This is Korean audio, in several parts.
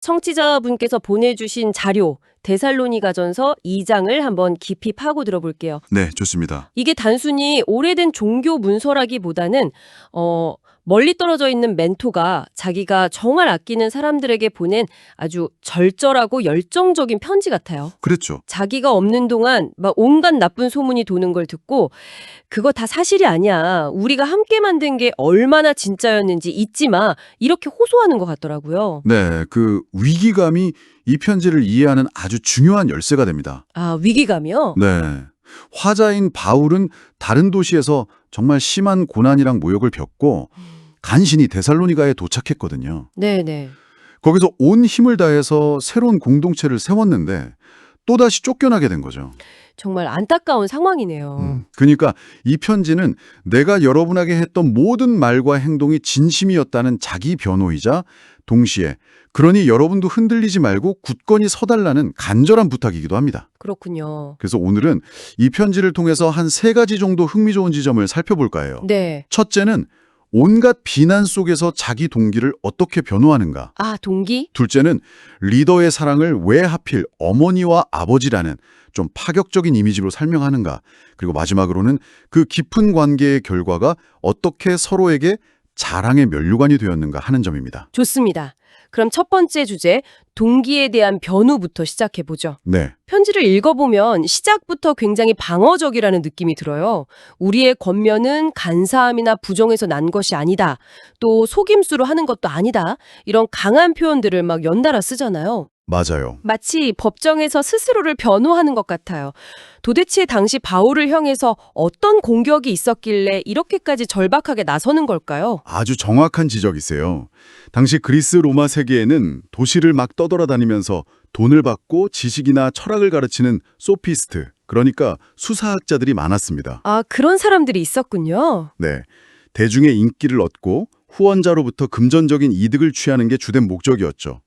청취자분께서 보내주신 자료, 데살로니가전서 2장을 한번 깊이 파고 들어볼게요. 네, 좋습니다. 이게 단순히 오래된 종교 문서라기보다는 멀리 떨어져 있는 멘토가 자기가 정말 아끼는 사람들에게 보낸 아주 절절하고 열정적인 편지 같아요. 그랬죠. 자기가 없는 동안 막 온갖 나쁜 소문이 도는 걸 듣고 그거 다 사실이 아니야. 우리가 함께 만든 게 얼마나 진짜였는지 잊지 마. 이렇게 호소하는 것 같더라고요. 네, 그 위기감이 이 편지를 이해하는 아주 중요한 열쇠가 됩니다. 아, 위기감이요? 네. 화자인 바울은 다른 도시에서 정말 심한 고난이랑 모욕을 겪고 간신히 데살로니가에 도착했거든요. 네네. 거기서 온 힘을 다해서 새로운 공동체를 세웠는데 또다시 쫓겨나게 된 거죠. 정말 안타까운 상황이네요. 그러니까 이 편지는 내가 여러분에게 했던 모든 말과 행동이 진심이었다는 자기 변호이자 동시에 그러니 여러분도 흔들리지 말고 굳건히 서달라는 간절한 부탁이기도 합니다. 그렇군요. 그래서 오늘은 이 편지를 통해서 한 3가지 정도 흥미로운 지점을 살펴볼까 해요. 네. 첫째는 온갖 비난 속에서 자기 동기를 어떻게 변호하는가. 아, 동기? 둘째는 리더의 사랑을 왜 하필 어머니와 아버지라는 좀 파격적인 이미지로 설명하는가. 그리고 마지막으로는 그 깊은 관계의 결과가 어떻게 서로에게 자랑의 면류관이 되었는가 하는 점입니다. 좋습니다. 그럼 첫 번째 주제, 동기에 대한 변호부터 시작해보죠. 네, 편지를 읽어보면 시작부터 굉장히 방어적이라는 느낌이 들어요. 우리의 권면은 간사함이나 부정에서 난 것이 아니다. 또 속임수로 하는 것도 아니다. 이런 강한 표현들을 막 연달아 쓰잖아요. 맞아요. 마치 법정에서 스스로를 변호하는 것 같아요. 도대체 당시 바울을 향해서 어떤 공격이 있었길래 이렇게까지 절박하게 나서는 걸까요? 아주 정확한 지적이세요. 당시 그리스 로마 세계에는 도시를 막 떠돌아다니면서 돈을 받고 지식이나 철학을 가르치는 소피스트, 그러니까 수사학자들이 많았습니다. 아, 그런 사람들이 있었군요. 네, 대중의 인기를 얻고 후원자로부터 금전적인 이득을 취하는 게 주된 목적이었죠.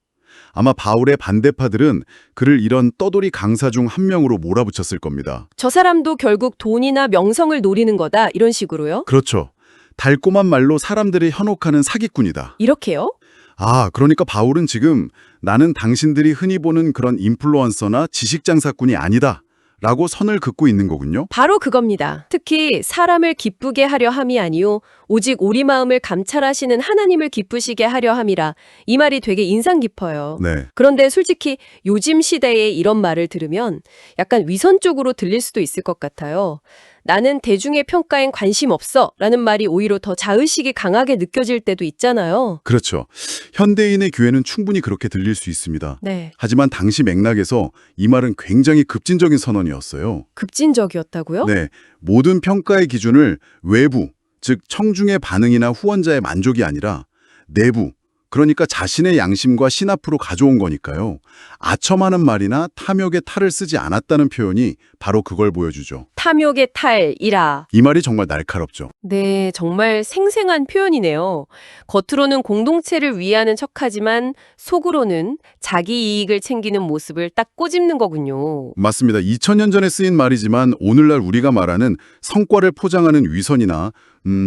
아마 바울의 반대파들은 그를 이런 떠돌이 강사 중 한 명으로 몰아붙였을 겁니다. 저 사람도 결국 돈이나 명성을 노리는 거다, 이런 식으로요? 그렇죠. 달콤한 말로 사람들을 현혹하는 사기꾼이다. 이렇게요? 아, 그러니까 바울은 지금 나는 당신들이 흔히 보는 그런 인플루언서나 지식장사꾼이 아니다 라고 선을 긋고 있는 거군요. 바로 그겁니다. 특히 사람을 기쁘게 하려 함이 아니요 오직 우리 마음을 감찰하시는 하나님을 기쁘시게 하려 함이라. 이 말이 되게 인상 깊어요. 네, 그런데 솔직히 요즘 시대에 이런 말을 들으면 약간 위선적으로 들릴 수도 있을 것 같아요. 나는 대중의 평가엔 관심 없어 라는 말이 오히려 더 자의식이 강하게 느껴질 때도 있잖아요. 그렇죠. 현대인의 교회는 충분히 그렇게 들릴 수 있습니다. 네, 하지만 당시 맥락에서 이 말은 굉장히 급진적인 선언이었어요. 급진적이었다고요? 네, 모든 평가의 기준을 외부, 즉 청중의 반응이나 후원자의 만족이 아니라 내부, 그러니까 자신의 양심과 신 앞으로 가져온 거니까요. 아첨하는 말이나 탐욕의 탈을 쓰지 않았다는 표현이 바로 그걸 보여주죠. 탐욕의 탈이라. 이 말이 정말 날카롭죠. 네, 정말 생생한 표현이네요. 겉으로는 공동체를 위하는 척하지만 속으로는 자기 이익을 챙기는 모습을 딱 꼬집는 거군요. 맞습니다. 2000년 전에 쓰인 말이지만 오늘날 우리가 말하는 성과를 포장하는 위선이나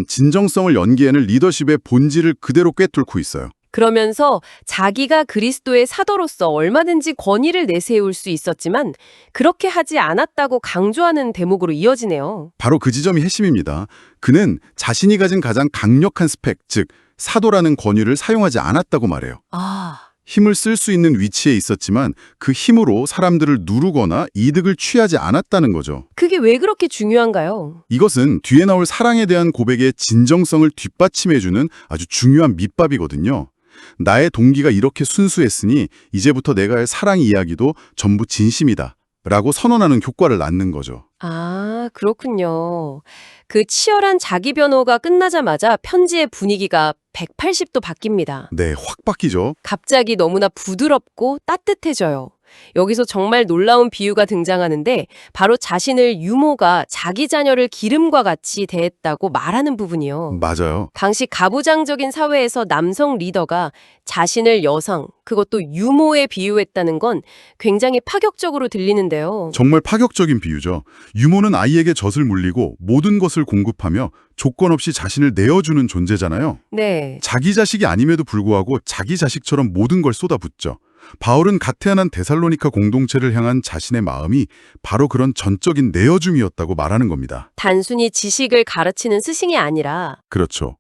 진정성을 연기하는 리더십의 본질을 그대로 꿰뚫고 있어요. 그러면서 자기가 그리스도의 사도로서 얼마든지 권위를 내세울 수 있었지만 그렇게 하지 않았다고 강조하는 대목으로 이어지네요. 바로 그 지점이 핵심입니다. 그는 자신이 가진 가장 강력한 스펙, 즉 사도라는 권위를 사용하지 않았다고 말해요. 아, 힘을 쓸 수 있는 위치에 있었지만 그 힘으로 사람들을 누르거나 이득을 취하지 않았다는 거죠. 그게 왜 그렇게 중요한가요? 이것은 뒤에 나올 사랑에 대한 고백의 진정성을 뒷받침해주는 아주 중요한 밑밥이거든요. 나의 동기가 이렇게 순수했으니 이제부터 내가 할 사랑 이야기도 전부 진심이다 라고 선언하는 효과를 낳는 거죠. 아, 그렇군요. 그 치열한 자기 변호가 끝나자마자 편지의 분위기가 180도 바뀝니다. 네, 확 바뀌죠. 갑자기 너무나 부드럽고 따뜻해져요. 여기서 정말 놀라운 비유가 등장하는데 바로 자신을 유모가 자기 자녀를 기름과 같이 대했다고 말하는 부분이요. 맞아요. 당시 가부장적인 사회에서 남성 리더가 자신을 여성, 그것도 유모에 비유했다는 건 굉장히 파격적으로 들리는데요. 정말 파격적인 비유죠. 유모는 아이에게 젖을 물리고 모든 것을 공급하며 조건 없이 자신을 내어주는 존재잖아요. 네. 자기 자식이 아님에도 불구하고 자기 자식처럼 모든 걸 쏟아붓죠. 바울은 갓 태어난 데살로니가 공동체를 향한 자신의 마음이 바로 그런 전적인 내어줌이었다고 말하는 겁니다. 단순히 지식을 가르치는 스승이 아니라 그렇죠.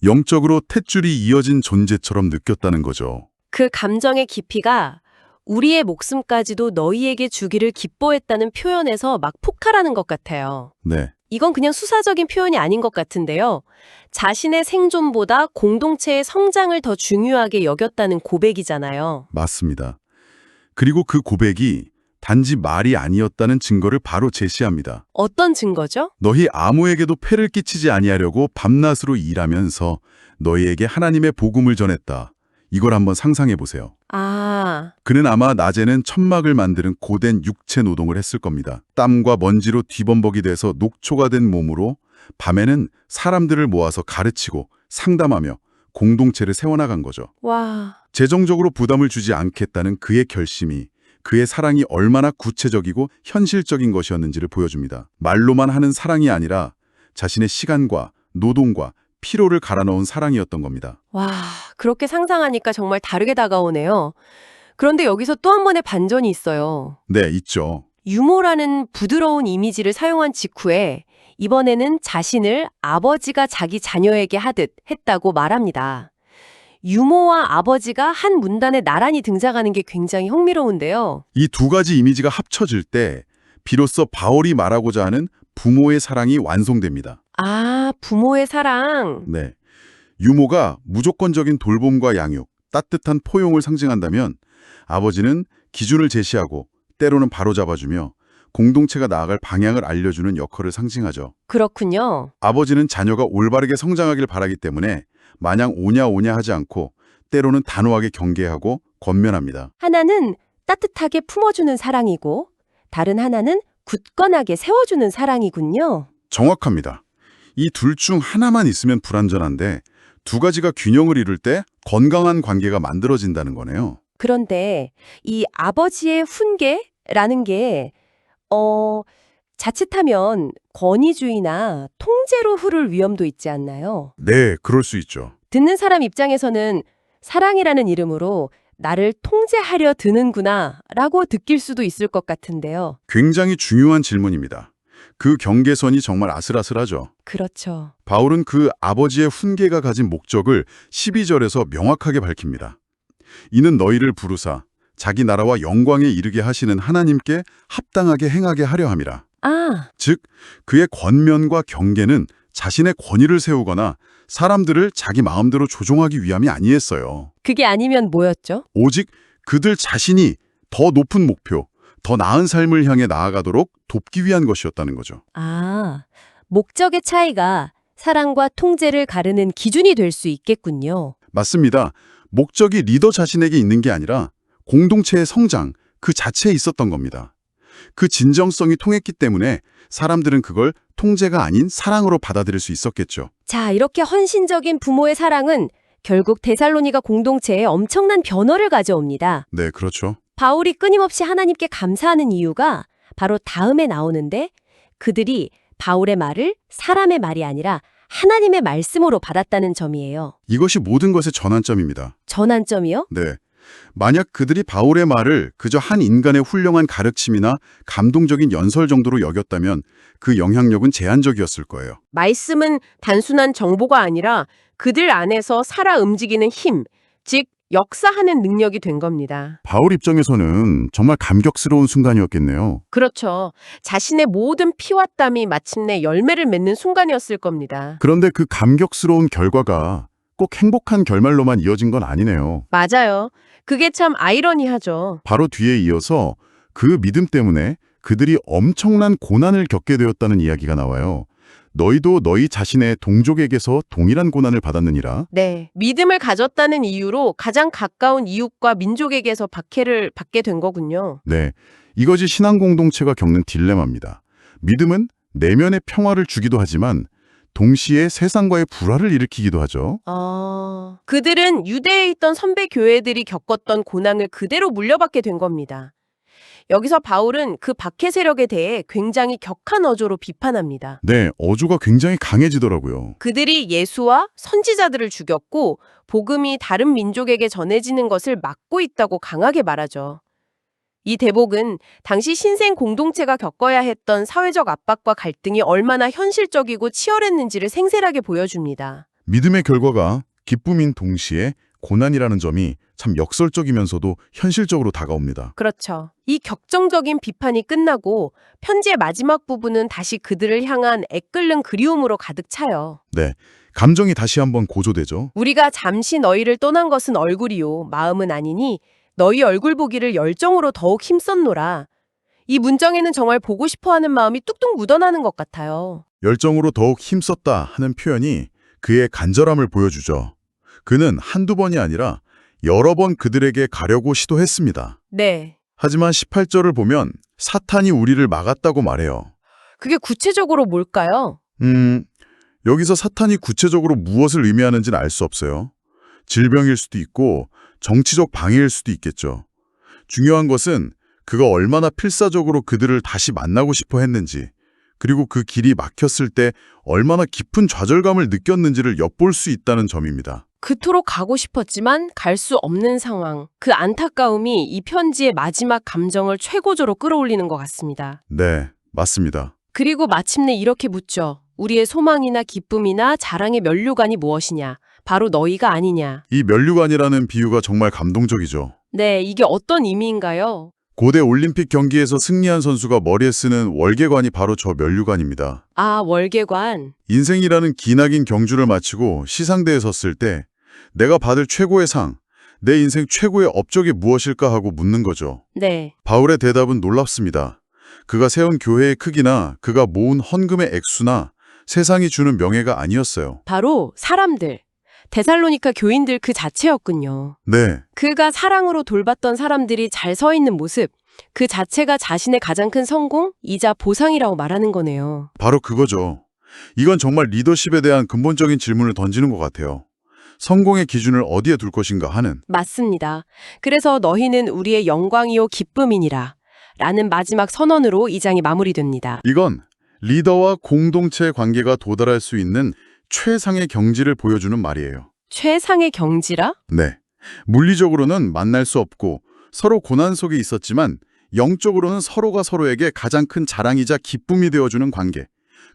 영적으로 탯줄이 이어진 존재처럼 느꼈다는 거죠. 그 감정의 깊이가 우리의 목숨까지도 너희에게 주기를 기뻐했다는 표현에서 막 폭발하는 것 같아요. 네, 이건 그냥 수사적인 표현이 아닌 것 같은데요. 자신의 생존보다 공동체의 성장을 더 중요하게 여겼다는 고백이잖아요. 맞습니다. 그리고 그 고백이 단지 말이 아니었다는 증거를 바로 제시합니다. 어떤 증거죠? 너희 아무에게도 폐를 끼치지 아니하려고 밤낮으로 일하면서 너희에게 하나님의 복음을 전했다. 이걸 한번 상상해 보세요. 아, 그는 아마 낮에는 천막을 만드는 고된 육체 노동을 했을 겁니다. 땀과 먼지로 뒤범벅이 돼서 녹초가 된 몸으로 밤에는 사람들을 모아서 가르치고 상담하며 공동체를 세워나간 거죠. 와, 재정적으로 부담을 주지 않겠다는 그의 결심이 그의 사랑이 얼마나 구체적이고 현실적인 것이었는지를 보여줍니다. 말로만 하는 사랑이 아니라 자신의 시간과 노동과 피로를 갈아넣은 사랑이었던 겁니다. 와, 그렇게 상상하니까 정말 다르게 다가오네요. 그런데 여기서 또 한 번의 반전이 있어요. 네, 있죠. 유모라는 부드러운 이미지를 사용한 직후에 이번에는 자신을 아버지가 자기 자녀에게 하듯 했다고 말합니다. 유모와 아버지가 한 문단에 나란히 등장하는 게 굉장히 흥미로운데요. 이 두 가지 이미지가 합쳐질 때 비로소 바울이 말하고자 하는 부모의 사랑이 완성됩니다. 아, 부모의 사랑. 네. 유모가 무조건적인 돌봄과 양육, 따뜻한 포용을 상징한다면 아버지는 기준을 제시하고 때로는 바로잡아주며 공동체가 나아갈 방향을 알려주는 역할을 상징하죠. 그렇군요. 아버지는 자녀가 올바르게 성장하길 바라기 때문에 마냥 오냐 오냐 하지 않고 때로는 단호하게 경계하고 권면합니다. 하나는 따뜻하게 품어주는 사랑이고 다른 하나는 굳건하게 세워주는 사랑이군요. 정확합니다. 이 둘 중 하나만 있으면 불완전한데 두 가지가 균형을 이룰 때 건강한 관계가 만들어진다는 거네요. 그런데 이 아버지의 훈계라는 게 자칫하면 권위주의나 통제로 흐를 위험도 있지 않나요? 네, 그럴 수 있죠. 듣는 사람 입장에서는 사랑이라는 이름으로 나를 통제하려 드는구나 라고 느낄 수도 있을 것 같은데요. 굉장히 중요한 질문입니다. 그 경계선이 정말 아슬아슬하죠. 그렇죠. 바울은 그 아버지의 훈계가 가진 목적을 12절에서 명확하게 밝힙니다. 이는 너희를 부르사 자기 나라와 영광에 이르게 하시는 하나님께 합당하게 행하게 하려 함이라. 아, 즉 그의 권면과 경계는 자신의 권위를 세우거나 사람들을 자기 마음대로 조종하기 위함이 아니었어요. 그게 아니면 뭐였죠? 오직 그들 자신이 더 높은 목표, 더 나은 삶을 향해 나아가도록 돕기 위한 것이었다는 거죠. 아, 목적의 차이가 사랑과 통제를 가르는 기준이 될 수 있겠군요. 맞습니다. 목적이 리더 자신에게 있는 게 아니라 공동체의 성장 그 자체에 있었던 겁니다. 그 진정성이 통했기 때문에 사람들은 그걸 통제가 아닌 사랑으로 받아들일 수 있었겠죠. 자, 이렇게 헌신적인 부모의 사랑은 결국 데살로니가 공동체에 엄청난 변화를 가져옵니다. 네, 그렇죠. 바울이 끊임없이 하나님께 감사하는 이유가 바로 다음에 나오는데 그들이 바울의 말을 사람의 말이 아니라 하나님의 말씀으로 받았다는 점이에요. 이것이 모든 것의 전환점입니다. 전환점이요? 네. 만약 그들이 바울의 말을 그저 한 인간의 훌륭한 가르침이나 감동적인 연설 정도로 여겼다면 그 영향력은 제한적이었을 거예요. 말씀은 단순한 정보가 아니라 그들 안에서 살아 움직이는 힘, 즉 역사하는 능력이 된 겁니다. 바울 입장에서는 정말 감격스러운 순간이었겠네요. 그렇죠. 자신의 모든 피와 땀이 마침내 열매를 맺는 순간이었을 겁니다. 그런데 그 감격스러운 결과가 꼭 행복한 결말로만 이어진 건 아니네요. 맞아요. 그게 참 아이러니하죠. 바로 뒤에 이어서 그 믿음 때문에 그들이 엄청난 고난을 겪게 되었다는 이야기가 나와요. 너희도 너희 자신의 동족에게서 동일한 고난을 받았느니라. 네. 믿음을 가졌다는 이유로 가장 가까운 이웃과 민족에게서 박해를 받게 된 거군요. 네, 이것이 신앙 공동체가 겪는 딜레마입니다. 믿음은 내면의 평화를 주기도 하지만 동시에 세상과의 불화를 일으키기도 하죠. 그들은 유대에 있던 선배 교회들이 겪었던 고난을 그대로 물려받게 된 겁니다. 여기서 바울은 그 박해 세력에 대해 굉장히 격한 어조로 비판합니다. 네, 어조가 굉장히 강해지더라고요. 그들이 예수와 선지자들을 죽였고 복음이 다른 민족에게 전해지는 것을 막고 있다고 강하게 말하죠. 이 대목은 당시 신생 공동체가 겪어야 했던 사회적 압박과 갈등이 얼마나 현실적이고 치열했는지를 생생하게 보여줍니다. 믿음의 결과가 기쁨인 동시에 고난이라는 점이 참 역설적이면서도 현실적으로 다가옵니다. 그렇죠. 이 격정적인 비판이 끝나고 편지의 마지막 부분은 다시 그들을 향한 애끓는 그리움으로 가득 차요. 네, 감정이 다시 한번 고조되죠. 우리가 잠시 너희를 떠난 것은 얼굴이요 마음은 아니니 너희 얼굴 보기를 열정으로 더욱 힘썼노라. 이 문장에는 정말 보고 싶어하는 마음이 뚝뚝 묻어나는 것 같아요. 열정으로 더욱 힘썼다 하는 표현이 그의 간절함을 보여주죠. 그는 한두 번이 아니라 여러 번 그들에게 가려고 시도했습니다. 네. 하지만 18절을 보면 사탄이 우리를 막았다고 말해요. 그게 구체적으로 뭘까요? 여기서 사탄이 구체적으로 무엇을 의미하는지는 알 수 없어요. 질병일 수도 있고 정치적 방해일 수도 있겠죠. 중요한 것은 그가 얼마나 필사적으로 그들을 다시 만나고 싶어 했는지, 그리고 그 길이 막혔을 때 얼마나 깊은 좌절감을 느꼈는지를 엿볼 수 있다는 점입니다. 그토록 가고 싶었지만 갈 수 없는 상황. 그 안타까움이 이 편지의 마지막 감정을 최고조로 끌어올리는 것 같습니다. 네, 맞습니다. 그리고 마침내 이렇게 묻죠. 우리의 소망이나 기쁨이나 자랑의 면류관이 무엇이냐? 바로 너희가 아니냐? 이 면류관이라는 비유가 정말 감동적이죠. 네, 이게 어떤 의미인가요? 고대 올림픽 경기에서 승리한 선수가 머리에 쓰는 월계관이 바로 저 면류관입니다. 아, 월계관. 인생이라는 기나긴 경주를 마치고 시상대에 섰을 때 내가 받을 최고의 상, 내 인생 최고의 업적이 무엇일까 하고 묻는 거죠. 네. 바울의 대답은 놀랍습니다. 그가 세운 교회의 크기나 그가 모은 헌금의 액수나 세상이 주는 명예가 아니었어요. 바로 사람들. 데살로니가 교인들 그 자체였군요. 네, 그가 사랑으로 돌봤던 사람들이 잘 서 있는 모습, 그 자체가 자신의 가장 큰 성공이자 보상이라고 말하는 거네요. 바로 그거죠. 이건 정말 리더십에 대한 근본적인 질문을 던지는 것 같아요. 성공의 기준을 어디에 둘 것인가 하는. 맞습니다. 그래서 너희는 우리의 영광이요 기쁨이니라 라는 마지막 선언으로 이 장이 마무리됩니다. 이건 리더와 공동체의 관계가 도달할 수 있는 최상의 경지를 보여주는 말이에요. 최상의 경지라? 네, 물리적으로는 만날 수 없고 서로 고난 속에 있었지만 영적으로는 서로가 서로에게 가장 큰 자랑이자 기쁨이 되어주는 관계.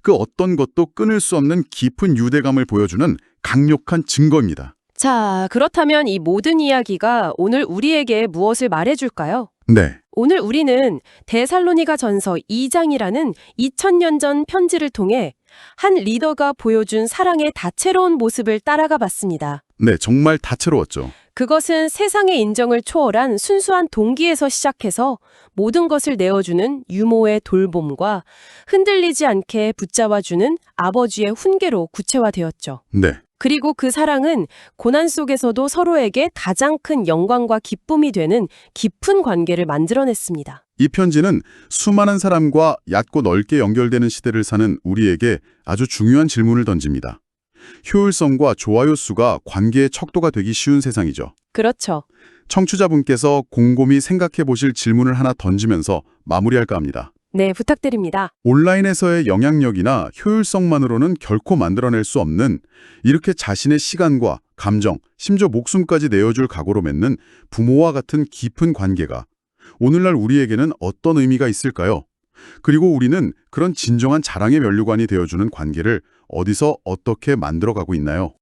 그 어떤 것도 끊을 수 없는 깊은 유대감을 보여주는 강력한 증거입니다. 자, 그렇다면 이 모든 이야기가 오늘 우리에게 무엇을 말해줄까요? 네, 오늘 우리는 데살로니가 전서 2장이라는 2000년 전 편지를 통해 한 리더가 보여준 사랑의 다채로운 모습을 따라가 봤습니다. 네, 정말 다채로웠죠. 그것은 세상의 인정을 초월한 순수한 동기에서 시작해서 모든 것을 내어주는 유모의 돌봄과 흔들리지 않게 붙잡아주는 아버지의 훈계로 구체화되었죠. 네, 그리고 그 사랑은 고난 속에서도 서로에게 가장 큰 영광과 기쁨이 되는 깊은 관계를 만들어냈습니다. 이 편지는 수많은 사람과 얕고 넓게 연결되는 시대를 사는 우리에게 아주 중요한 질문을 던집니다. 효율성과 좋아요 수가 관계의 척도가 되기 쉬운 세상이죠. 그렇죠. 청취자분께서 곰곰이 생각해 보실 질문을 하나 던지면서 마무리할까 합니다. 네, 부탁드립니다. 온라인에서의 영향력이나 효율성만으로는 결코 만들어낼 수 없는 이렇게 자신의 시간과 감정, 심지어 목숨까지 내어줄 각오로 맺는 부모와 같은 깊은 관계가 오늘날 우리에게는 어떤 의미가 있을까요? 그리고 우리는 그런 진정한 자랑의 면류관이 되어주는 관계를 어디서 어떻게 만들어가고 있나요?